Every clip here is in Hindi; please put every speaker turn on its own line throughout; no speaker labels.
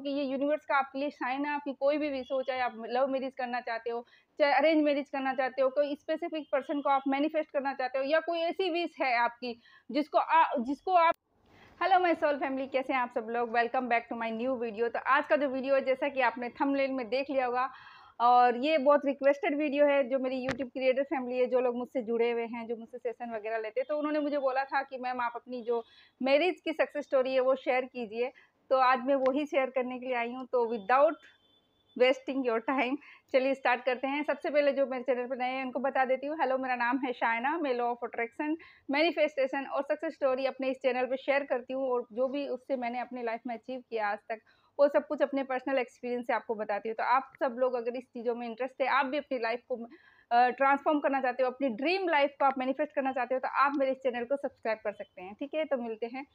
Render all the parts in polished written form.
कि ये यूनिवर्स का आपके लिए साइन है, आपकी कोई भी विश हो, चाहे आप लव मैरिज करना चाहते हो, चाहे अरेंज मैरिज करना चाहते हो, कोई स्पेसिफिक पर्सन को आप मैनिफेस्ट करना चाहते हो, या कोई ऐसी विश है आपकी जिसको आप हेलो माय सोल फैमिली, कैसे हैं आप सब लोग। Welcome back to my new video. तो आज का जो वीडियो है, जैसा कि आपने थंबनेल में देख लिया होगा, और ये बहुत रिक्वेस्टेड वीडियो है। जो मेरी यूट्यूब क्रिएटर फैमिली है, जो लोग मुझसे जुड़े हुए हैं, जो मुझसे सेशन वगैरह लेते हैं, तो उन्होंने मुझे बोला था कि मैम आप अपनी जो मैरिज की सक्सेस स्टोरी है वो शेयर कीजिए। तो आज मैं वही शेयर करने के लिए आई हूँ। तो विदाउट वेस्टिंग योर टाइम, चलिए स्टार्ट करते हैं। सबसे पहले जो मेरे चैनल पर नए हैं उनको बता देती हूँ, हेलो, मेरा नाम है शायना। मैं लॉ ऑफ अट्रैक्शन, मैनिफेस्टेशन और सक्सेस स्टोरी अपने इस चैनल पे शेयर करती हूँ, और जो भी उससे मैंने अपनी लाइफ में अचीव किया आज तक, वो सब कुछ अपने पर्सनल एक्सपीरियंस से आपको बताती हूँ। तो आप सब लोग अगर इस चीज़ों में इंटरेस्ट है, आप भी अपनी लाइफ को ट्रांसफॉर्म करना चाहते हो, अपनी ड्रीम लाइफ को आप मैनिफेस्ट करना चाहते हो, तो आप मेरे इस चैनल को सब्सक्राइब कर सकते हैं। ठीक है, तो मिलते हैं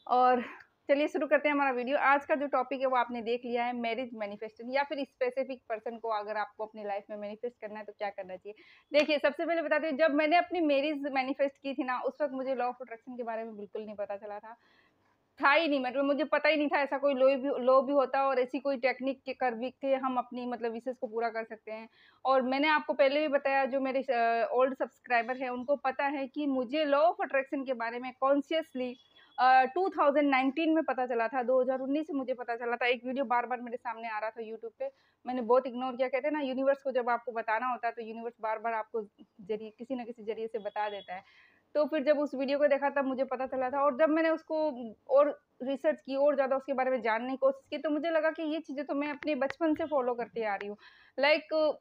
और चलिए शुरू करते हैं हमारा वीडियो। आज का जो टॉपिक है वो आपने देख लिया है, मैरिज मैनिफेस्टेशन, या फिर स्पेसिफिक पर्सन को अगर आपको अपनी लाइफ में मैनिफेस्ट करना है तो क्या करना चाहिए। देखिए, सबसे पहले बताती हूँ, जब मैंने अपनी मैरिज मैनिफेस्ट की थी ना, उस वक्त मुझे लॉ ऑफ अट्रैक्शन के बारे में बिल्कुल नहीं पता चला था ही नहीं। मतलब मुझे पता ही नहीं था ऐसा कोई लॉ भी होता है, और ऐसी कोई टेक्निक के कर भी के हम अपनी मतलब विशेष को पूरा कर सकते हैं। और मैंने आपको पहले भी बताया, जो मेरे ओल्ड सब्सक्राइबर है उनको पता है कि मुझे लॉ ऑफ अट्रैक्शन के बारे में कॉन्शियसली 2019 में पता चला था। 2019 में मुझे पता चला था। एक वीडियो बार बार मेरे सामने आ रहा था यूट्यूब पे, मैंने बहुत इग्नोर किया। कहते हैं ना, यूनिवर्स को जब आपको बताना होता है तो यूनिवर्स बार बार आपको जरिए किसी न किसी जरिए से बता देता है। तो फिर जब उस वीडियो को देखा तब मुझे पता चला था, और जब मैंने उसको और रिसर्च की और ज़्यादा उसके बारे में जानने की कोशिश की, तो मुझे लगा कि ये चीज़ें तो मैं अपने बचपन से फॉलो करती आ रही हूँ। लाइक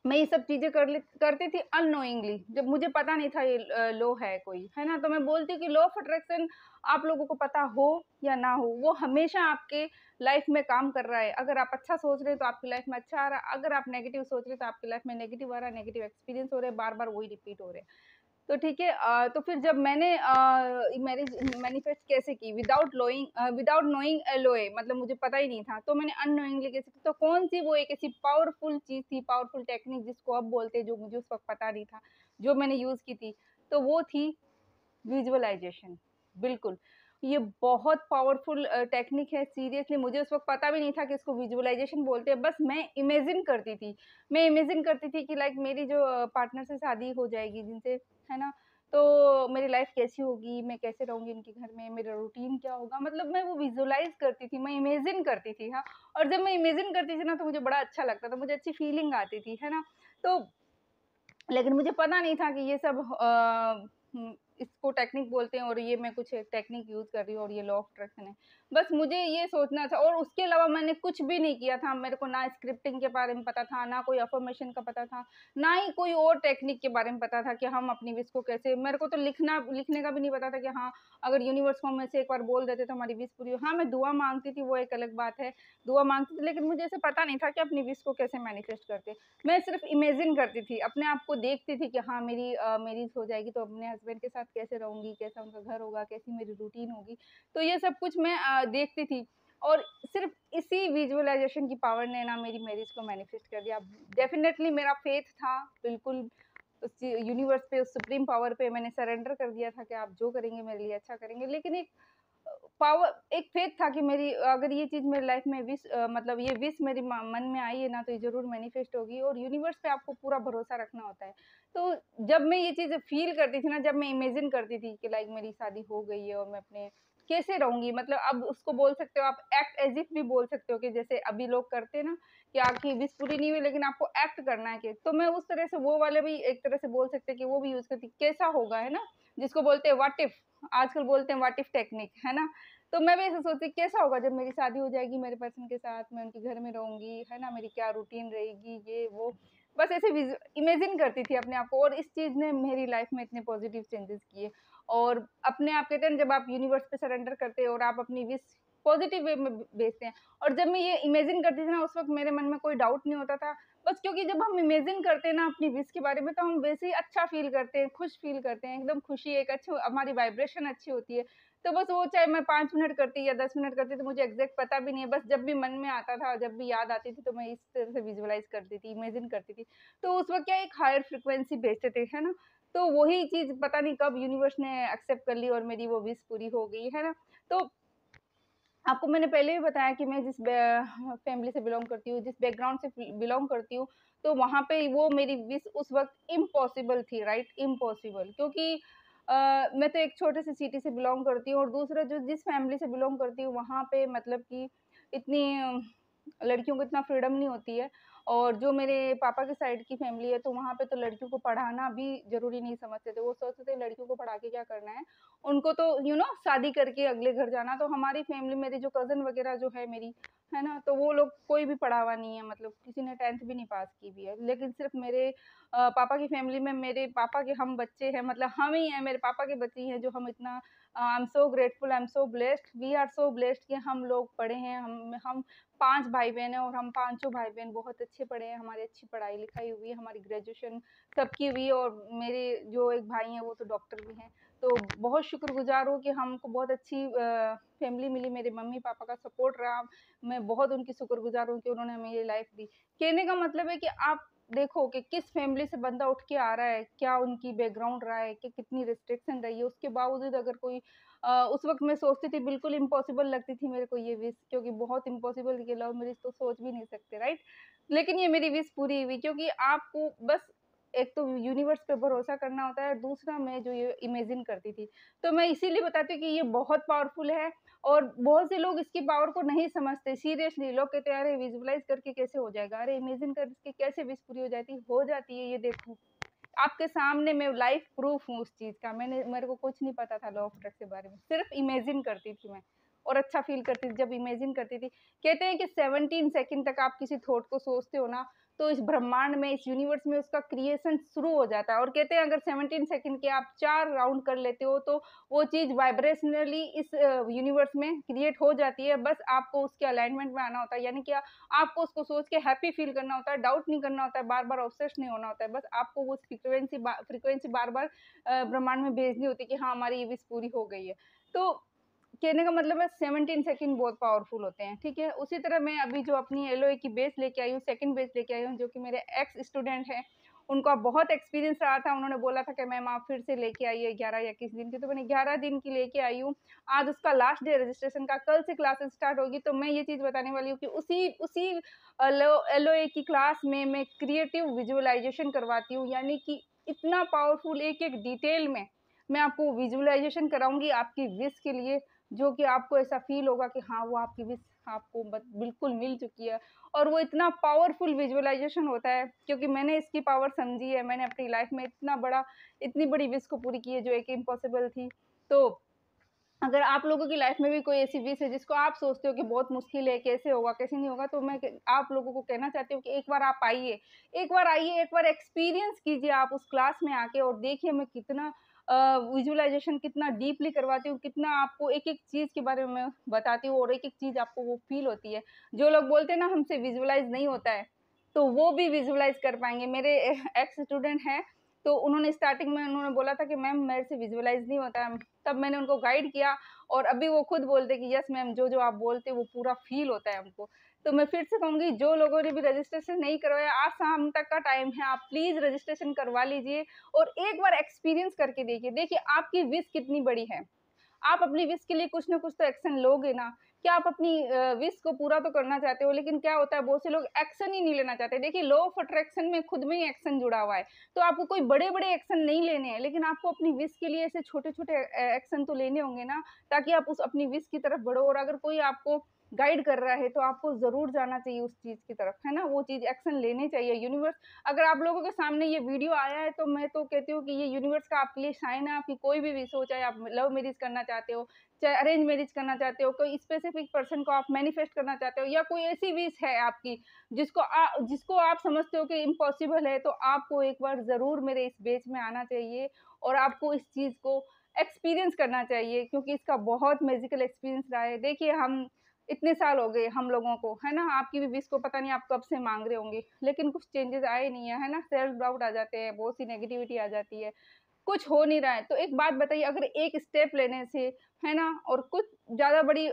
मैं ये सब चीज़ें करती थी अननोइंगली, जब मुझे पता नहीं था ये लॉ है कोई, है ना। तो मैं बोलती हूँ कि लॉ ऑफ अट्रैक्शन आप लोगों को पता हो या ना हो, वो हमेशा आपके लाइफ में काम कर रहा है। अगर आप अच्छा सोच रहे हैं तो आपकी लाइफ में अच्छा आ रहा है, अगर आप नेगेटिव सोच रहे हैं तो आपकी लाइफ में नेगेटिव आ रहा है, नेगेटिव एक्सपीरियंस हो रहे हैं, बार बार वही रिपीट हो रहे हैं। तो ठीक है, तो फिर जब मैंने मैरिज मैनिफेस्ट कैसे की, विदाउट नोइंग एलओए, मतलब मुझे पता ही नहीं था, तो मैंने अननोइंगली कैसे की। तो कौन सी वो एक ऐसी पावरफुल चीज़ थी, पावरफुल टेक्निक जिसको अब बोलते हैं, जो मुझे उस वक़्त पता नहीं था, जो मैंने यूज़ की थी, तो वो थी विजुअलाइज़ेशन। बिल्कुल, ये बहुत पावरफुल टेक्निक है। सीरियसली मुझे उस वक़्त पता भी नहीं था कि इसको विजुअलाइज़ेशन बोलते हैं। बस मैं इमेजिन करती थी। मैं इमेजिन करती थी कि लाइक मेरी जो पार्टनर से शादी हो जाएगी जिनसे, है ना? तो मेरी लाइफ़ कैसी होगी, मैं कैसे रहूँगी इनके घर में, मेरा रूटीन क्या होगा, मतलब मैं वो विजुअलाइज़ करती थी, मैं इमेजिन करती थी, हाँ। और जब मैं इमेजिन करती थी ना, तो मुझे बड़ा अच्छा लगता था, मुझे अच्छी फीलिंग आती थी, है ना? तो लेकिन मुझे पता नहीं था कि ये सब इसको टेक्निक बोलते हैं, और ये मैं कुछ टेक्निक यूज़ कर रही हूँ, और ये लॉ ऑफ अट्रैक्शन है। बस मुझे ये सोचना था, और उसके अलावा मैंने कुछ भी नहीं किया था। मेरे को ना स्क्रिप्टिंग के बारे में पता था, ना कोई अफ़र्मेशन का पता था, ना ही कोई और टेक्निक के बारे में पता था कि हम अपनी विश को कैसे, मेरे को तो लिखने का भी नहीं पता था कि हाँ, अगर यूनिवर्स को हम ऐसे एक बार बोल देते तो हमारी विश पूरी हो। हाँ, मैं दुआ माँगती थी, वो एक अलग बात है, दुआ माँगती थी, लेकिन मुझे ऐसे पता नहीं था कि अपनी विश को कैसे मैनिफेस्ट करते। मैं सिर्फ़ इमेजिन करती थी, अपने आप को देखती थी कि हाँ, मेरी मैरिज हो जाएगी तो अपने हस्बैंड के साथ कैसे रहूँगी, कैसा उनका घर होगा, कैसी मेरी रूटीन होगी। तो ये सब कुछ मैं देखती थी, और सिर्फ़ इसी विजुअलाइज़ेशन की पावर ने ना मेरी मैरिज को मैनिफेस्ट कर दिया। डेफ़िनेटली मेरा फ़ेथ था, बिल्कुल उस यूनिवर्स पे, उस सुप्रीम पावर पे मैंने सरेंडर कर दिया था कि आप जो करेंगे मेरे लिए अच्छा करेंगे। लेकिन एक पावर एक फेथ था कि मेरी अगर ये चीज़ मेरी लाइफ में मतलब ये विश मेरी मन में आई है ना, तो ये ज़रूर मैनिफेस्ट होगी, और यूनिवर्स पे आपको पूरा भरोसा रखना होता है। तो जब मैं ये चीज़ फील करती थी ना, जब मैं इमेजिन करती थी कि लाइक मेरी शादी हो गई है और मैं अपने कैसे रहूँगी, मतलब अब उसको बोल सकते हो आप, एक्ट एज़ इफ भी बोल सकते हो कि जैसे अभी लोग करते हैं ना, कि आपकी विश पूरी नहीं हुई लेकिन आपको एक्ट करना है, कि तो मैं उस तरह से वो वाले भी एक तरह से बोल सकते हैं कि वो भी यूज़ करती, कैसा होगा, है ना? जिसको बोलते हैं व्हाट इफ, आजकल बोलते हैं व्हाट इफ टेक्निक, है ना? तो मैं भी ऐसा सोचती कैसा होगा जब मेरी शादी हो जाएगी मेरे पर्सन के साथ, मैं उनके घर में रहूँगी, है ना? मेरी क्या रूटीन रहेगी, ये वो। बस ऐसे इमेजिन करती थी अपने आप को, और इस चीज़ ने मेरी लाइफ में इतने पॉजिटिव चेंजेस किए। और अपने आप कहते हैं ना, जब आप यूनिवर्स पे सरेंडर करते हो और आप अपनी विश पॉजिटिव वे में भेजते हैं। और जब मैं ये इमेजिन करती थी ना, उस वक़्त मेरे मन में कोई डाउट नहीं होता था। बस क्योंकि जब हम इमेजिन करते हैं ना अपनी विश के बारे में, तो हम वैसे ही अच्छा फ़ील करते हैं, खुश फ़ील करते हैं, एकदम खुशी, एक अच्छी हमारी वाइब्रेशन अच्छी होती है। तो बस वो चाहे मैं 5 मिनट करती या 10 मिनट करती, तो मुझे एग्ज़ैक्ट पता भी नहीं है। बस जब भी मन में आता था, जब भी याद आती थी, तो मैं इस तरह से विज़ुअलाइज़ करती थी, इमेजिन करती थी। तो उस वक़्त क्या एक हायर फ्रीक्वेंसी भेजते थे, है ना? तो वही चीज़ पता नहीं कब यूनिवर्स ने एक्सेप्ट कर ली और मेरी वो विश पूरी हो गई, है ना? तो आपको मैंने पहले भी बताया कि मैं जिस फैमिली से बिलॉन्ग करती हूँ, जिस बैकग्राउंड से बिलॉन्ग करती हूँ, तो वहाँ पे वो मेरी विश उस वक़्त इम्पॉसिबल थी, राइट? इम्पॉसिबल, क्योंकि मैं तो एक छोटे से सिटी से बिलॉन्ग करती हूँ और दूसरा जो जिस फैमिली से बिलॉन्ग करती हूँ, वहाँ पे मतलब कि इतनी लड़कियों को इतना फ्रीडम नहीं होती है। और जो मेरे पापा के साइड की फैमिली है, तो वहाँ पे तो लड़कियों को पढ़ाना भी ज़रूरी नहीं समझते थे। वो सोचते थे लड़कियों को पढ़ा के क्या करना है, उनको तो शादी करके अगले घर जाना। तो हमारी फैमिली, मेरी जो कज़न वग़ैरह जो है मेरी, है ना? तो वो लोग कोई भी पढ़ा हुआ नहीं है, मतलब किसी ने 10th भी नहीं पास की भी है। लेकिन सिर्फ़ मेरे पापा की फैमिली में मेरे पापा के हम बच्चे हैं, मतलब हम ही हैं, मेरे पापा के बच्चे ही हैं जो हम इतना I am so grateful, I am so blessed, we are so blessed कि हम लोग पढ़े हैं। हम 5 भाई-बहन हैं और हम पाँचों भाई-बहन बहुत अच्छे पढ़े हैं, हमारी अच्छी पढ़ाई-लिखाई हुई है, हमारी ग्रेजुएशन सबकी हुई है और मेरे जो एक भाई हैं वो तो डॉक्टर भी हैं। तो बहुत शुक्रगुज़ार हूँ कि हमको बहुत अच्छी फैमिली मिली, मेरे मम्मी-पापा का सपोर्ट रहा। मैं बहुत उनकी शुक्रगुज़ार हूँ कि उन्होंने हमें ये लाइफ़ दी। कहने का मतलब है कि आप देखो कि किस फैमिली से बंदा उठ के आ रहा है, क्या उनकी बैकग्राउंड रहा है, कि कितनी रिस्ट्रिक्शन रही है, उसके बावजूद अगर कोई उस वक़्त मैं सोचती थी, बिल्कुल इम्पॉसिबल लगती थी मेरे को ये विश, क्योंकि बहुत इम्पॉसिबल थी कि लव मैरिज तो सोच भी नहीं सकते, राइट? लेकिन ये मेरी विश पूरी हुई, क्योंकि आपको बस एक तो यूनिवर्स पे भरोसा करना होता है, दूसरा मैं जो ये इमेजिन करती थी। तो मैं इसीलिए बताती हूँ कि ये बहुत पावरफुल है और बहुत से लोग इसकी पावर को नहीं समझते। सीरियसली लोग कहते हैं, "अरे! विज़ुअलाइज़ करके कैसे हो जाएगा? अरे! इमेजिन करके कैसे विश पूरी हो जाती है?" हो जाती है, ये देखो। आपके सामने मैं लाइव प्रूफ हूँ उस चीज़ का। मेरे को कुछ नहीं पता था लॉ ऑफ अट्रैक्शन के बारे में, सिर्फ़ इमेजिन करती थी मैं और अच्छा फ़ील करती थी जब इमेजिन करती थी। कहते हैं कि 17 सेकंड तक आप किसी थॉट को सोचते हो ना, तो इस ब्रह्मांड में, इस यूनिवर्स में उसका क्रिएशन शुरू हो जाता है और कहते हैं अगर 17 सेकंड के आप 4 राउंड कर लेते हो, तो वो चीज़ वाइब्रेशनली इस यूनिवर्स में क्रिएट हो जाती है। बस आपको उसके अलाइनमेंट में आना होता है, यानी कि आपको उसको सोच के हैप्पी फ़ील करना होता है, डाउट नहीं करना होता है, बार-बार ऑब्सेस्ड नहीं होना होता है। बस आपको वो फ्रीक्वेंसी बार-बार ब्रह्मांड में भेजनी होती है कि हाँ, हमारी ये विश पूरी हो गई है। तो कहने का मतलब है 17 सेकंड बहुत पावरफुल होते हैं, ठीक है? उसी तरह मैं अभी जो अपनी एलओए की बेस लेके आई हूँ, सेकंड बेस लेके आई हूँ, जो कि मेरे एक्स स्टूडेंट हैं, उनका बहुत एक्सपीरियंस रहा था। उन्होंने बोला था कि मैम आप फिर से लेके आइए 11 या 21 दिन की, तो मैंने 11 दिन की लेके आई हूँ। आज उसका लास्ट डे रजिस्ट्रेशन का, कल से क्लासेस स्टार्ट होगी। तो मैं ये चीज़ बताने वाली हूँ कि उसी उसी एलओए की क्लास में मैं क्रिएटिव विजुअलाइज़ेशन करवाती हूँ, यानी कि इतना पावरफुल एक-एक डिटेल में मैं आपको विजुअलाइज़ेशन कराऊँगी आपकी विश के लिए, जो कि आपको ऐसा फ़ील होगा कि हाँ, वो आपकी विश आपको बिल्कुल मिल चुकी है। और वो इतना पावरफुल विजुअलाइज़ेशन होता है, क्योंकि मैंने इसकी पावर समझी है। मैंने अपनी लाइफ़ में इतनी बड़ी विश को पूरी की है, जो एक इम्पॉसिबल थी। तो अगर आप लोगों की लाइफ में भी कोई ऐसी विश है जिसको आप सोचते हो कि बहुत मुश्किल है, कैसे होगा, कैसे नहीं होगा, तो मैं आप लोगों को कहना चाहती हूँ कि एक बार आप आइए, एक बार आइए, एक बार एक्सपीरियंस कीजिए आप उस क्लास में आके और देखिए मैं कितना विजुअलाइजेशन कितना डीपली करवाती हूँ, कितना आपको एक-एक चीज़ के बारे में मैं बताती हूँ और एक-एक चीज़ आपको वो फ़ील होती है। जो लोग बोलते हैं ना हमसे विजुअलाइज़ नहीं होता है, तो वो भी विजुअलाइज़ कर पाएँगे। मेरे एक्स स्टूडेंट हैं, तो उन्होंने स्टार्टिंग में उन्होंने बोला था कि मैम मेरे से विजुअलाइज़ नहीं होता है। तब मैंने उनको गाइड किया और अभी वो खुद बोलते हैं कि यस मैम, जो-जो आप बोलते हैं वो पूरा फ़ील होता है हमको। तो मैं फिर से कहूँगी, जो लोगों ने भी रजिस्ट्रेशन नहीं करवाया, आज शाम तक का टाइम है, आप प्लीज़ रजिस्ट्रेशन करवा लीजिए और एक बार एक्सपीरियंस करके देखिए। देखिए आपकी विश कितनी बड़ी है। आप अपनी विश के लिए कुछ ना कुछ तो एक्शन लोगे ना। क्या आप अपनी विश को पूरा तो करना चाहते हो, लेकिन क्या होता है बहुत से लोग एक्शन ही नहीं लेना चाहते। देखिए लॉ ऑफ अट्रैक्शन में खुद में ही एक्शन जुड़ा हुआ है। तो आपको कोई बड़े-बड़े एक्शन नहीं लेने हैं, लेकिन आपको अपनी विश के लिए ऐसे छोटे-छोटे एक्शन तो लेने होंगे ना, ताकि आप उस अपनी विश की तरफ बढ़ो। और अगर कोई आपको गाइड कर रहा है, तो आपको ज़रूर जाना चाहिए उस चीज़ की तरफ, है ना? वो चीज़ एक्शन लेने चाहिए। यूनिवर्स, अगर आप लोगों के सामने ये वीडियो आया है, तो मैं तो कहती हूँ कि ये यूनिवर्स का आपके लिए साइन है। आपकी कोई भी विश हो, चाहे आप लव मैरिज करना चाहते हो, चाहे अरेंज मैरिज करना चाहते हो, कोई स्पेसिफिक पर्सन को आप मैनिफेस्ट करना चाहते हो, या कोई ऐसी विश है आपकी जिसको आप समझते हो कि इम्पॉसिबल है, तो आपको एक बार ज़रूर मेरे इस बैच में आना चाहिए और आपको इस चीज़ को एक्सपीरियंस करना चाहिए, क्योंकि इसका बहुत मैजिकल एक्सपीरियंस रहा है। देखिए हम इतने साल हो गए हम लोगों को, है ना? आपकी भी विश को पता नहीं आप कब से माँग रहे होंगे, लेकिन कुछ चेंजेज़ आए नहीं है, है ना? सेल्फ डाउट आ जाते हैं, बहुत सी नेगेटिविटी आ जाती है। कुछ हो नहीं रहा है, तो एक बात बताइए, अगर एक स्टेप लेने से, है ना? और कुछ ज़्यादा बड़ी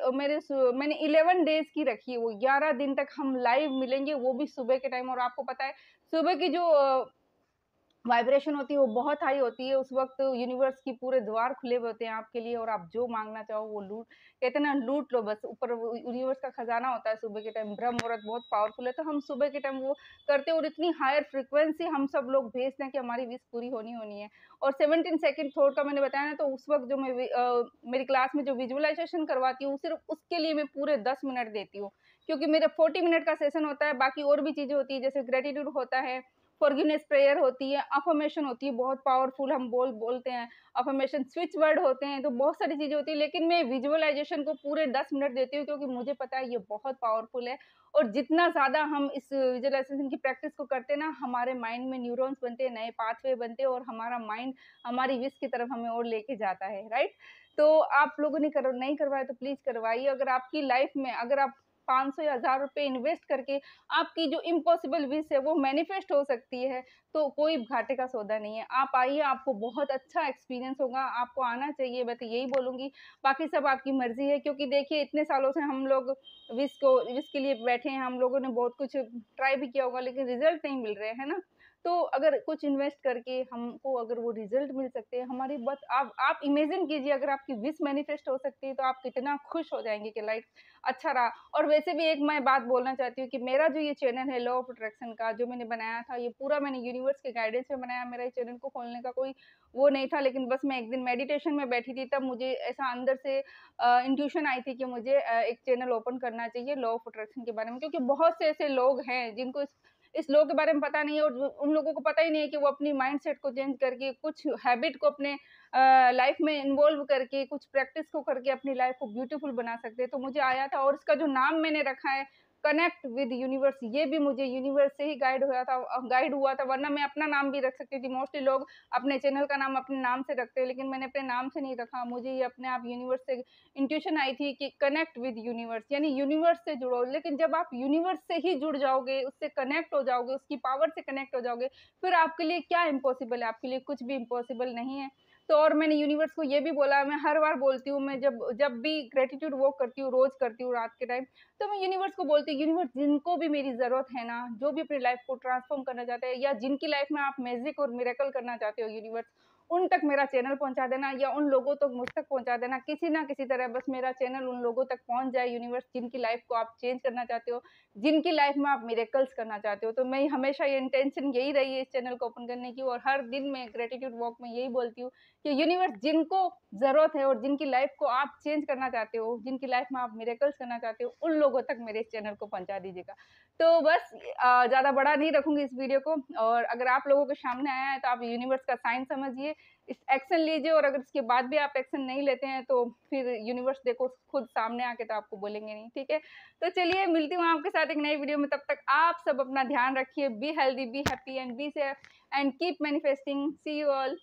मैंने 11 डेज़ की रखी है, वो 11 दिन तक हम लाइव मिलेंगे, वो भी सुबह के टाइम। और आपको पता है सुबह की जो वाइब्रेशन होती है वो बहुत हाई होती है, उस वक़्त यूनिवर्स की पूरे द्वार खुले हुए होते हैं आपके लिए और आप जो माँगना चाहो वो कहते हैं ना लूट लो बस। ऊपर वो यूनिवर्स का खज़ाना होता है सुबह के टाइम, ब्रह्म मुहूर्त बहुत पावरफुल है, तो हम सुबह के टाइम वो करते हैं और इतनी हायर फ्रीक्वेंसी हम सब लोग भेजते हैं कि हमारी विश पूरी होनी है। और 17 सेकंड थॉट का मैंने बताया ना, तो उस वक़्त जो मेरी क्लास में जो विजुअलाइज़ेशन करवाती हूँ, सिर्फ़ उसके लिए मैं पूरे 10 मिनट देती हूँ। क्योंकि मेरा 40 मिनट का सेशन होता है, बाकी और भी चीज़ें होती हैं, जैसे ग्रैटिट्यूड होता है, फॉरगिवनेस प्रेयर होती है, अफ़र्मेशन होती है, बहुत पावरफुल हम बोलते हैं, अफ़र्मेशन स्विच वर्ड होते हैं, तो बहुत सारी चीज़ें होती हैं, लेकिन मैं विजुअलाइज़ेशन को पूरे 10 मिनट देती हूँ क्योंकि मुझे पता है ये बहुत पावरफुल है और जितना ज़्यादा हम इस विजुअलाइज़ेशन की प्रैक्टिस को करते हैं ना, हमारे माइंड में न्यूरॉन्स बनते हैं, नए पाथवे बनते हैं और हमारा माइंड हमारी विश की तरफ हमें और लेके जाता है, राइट? तो आप लोगों ने नहीं करवाया तो प्लीज़ करवाइए। अगर आपकी लाइफ़ में अगर आप 500 या हज़ार रुपए इन्वेस्ट करके आपकी जो इम्पॉसिबल विश है वो मैनिफेस्ट हो सकती है, तो कोई घाटे का सौदा नहीं है। आप आइए, आपको बहुत अच्छा एक्सपीरियंस होगा, आपको आना चाहिए, मैं तो यही बोलूँगी। बाकी सब आपकी मर्ज़ी है क्योंकि देखिए इतने सालों से हम लोग विश के लिए बैठे हैं, हम लोगों ने बहुत कुछ ट्राई भी किया होगा लेकिन रिज़ल्ट नहीं मिल रहे, है ना? तो अगर कुछ इन्वेस्ट करके हमको अगर वो रिज़ल्ट मिल सकते हैं, हमारी बस आप इमेजिन कीजिए अगर आपकी विश मैनिफेस्ट हो सकती है, तो आप कितना खुश हो जाएँगे कि लाइफ अच्छा रहा। और वैसे भी एक मैं बात बोलना चाहती हूँ कि मेरा जो ये चैनल है लॉ ऑफ अट्रैक्शन का जो मैंने बनाया था, ये पूरा मैंने यूनिवर्स के गाइडेंस में बनाया। मेरा इस चैनल को खोलने का कोई वो नहीं था, लेकिन बस मैं एक दिन मेडिटेशन में बैठी थी, तब मुझे ऐसा अंदर से इंट्यूशन आई थी कि मुझे एक चैनल ओपन करना चाहिए लॉ ऑफ अट्रैक्शन के बारे में, क्योंकि बहुत से ऐसे लोग हैं जिनको इस लॉ के बारे में पता नहीं है और उन लोगों को पता ही नहीं है कि वो अपनी माइंडसेट को चेंज करके कुछ हैबिट को अपने लाइफ में इन्वॉल्व करके कुछ प्रैक्टिस को करके अपनी लाइफ को ब्यूटीफुल बना सकते हैं। तो मुझे आया था और इसका जो नाम मैंने रखा है कनेक्ट विद यूनिवर्स, ये भी मुझे यूनिवर्स से ही गाइड हुआ था, वरना मैं अपना नाम भी रख सकती थी। मोस्टली लोग अपने चैनल का नाम अपने नाम से रखते हैं, लेकिन मैंने अपने नाम से नहीं रखा। मुझे ये अपने आप यूनिवर्स से इंट्यूशन आई थी कि कनेक्ट विद यूनिवर्स, यानी यूनिवर्स से जुड़ो। लेकिन जब आप यूनिवर्स से ही जुड़ जाओगे, उससे कनेक्ट हो जाओगे, उसकी पावर से कनेक्ट हो जाओगे, फिर आपके लिए क्या इम्पॉसिबल है? आपके लिए कुछ भी इम्पॉसिबल नहीं है। तो और मैंने यूनिवर्स को ये भी बोला, मैं हर बार बोलती हूँ, मैं जब जब भी ग्रेटिट्यूड वॉक करती हूँ, रोज़ करती हूँ रात के टाइम, तो मैं यूनिवर्स को बोलती हूँ, यूनिवर्स जिनको भी मेरी ज़रूरत है ना, जो भी अपनी लाइफ़ को ट्रांसफ़ॉर्म करना चाहते हैं या जिनकी लाइफ़ में आप मैजिक और मिरेकल करना चाहते हो यूनिवर्स, उन तक मेरा चैनल पहुँचा देना या उन लोगों तक मुझ तक पहुँचा देना। किसी ना किसी तरह बस मेरा चैनल उन लोगों तक पहुँच जाए यूनिवर्स जिनकी लाइफ़ को आप चेंज करना चाहते हो, जिनकी लाइफ़ में आप मिरेकल्स करना चाहते हो। तो मैं हमेशा ये इंटेंशन यही रही है इस चैनल को ओपन करने की और हर दिन मैं ग्रेटिट्यूड वॉक में यही बोलती हूँ कि यूनिवर्स जिनको ज़रूरत है और जिनकी लाइफ़ को आप चेंज करना चाहते हो, जिनकी लाइफ़ में आप मिरेकल्स करना चाहते हो, उन लोगों तक मेरे इस चैनल को पहुँचा दीजिएगा। तो बस ज़्यादा बड़ा नहीं रखूँगी इस वीडियो को और अगर आप लोगों के सामने आया है तो आप यूनिवर्स का साइन समझिए, इस एक्शन लीजिए और अगर इसके बाद भी आप एक्शन नहीं लेते हैं तो फिर यूनिवर्स देखो खुद सामने आके तो आपको बोलेंगे नहीं, ठीक है? तो चलिए मिलती हूँ आपके साथ एक नई वीडियो में, तब तक आप सब अपना ध्यान रखिए, be healthy, be happy and be safe and keep manifesting. See you all.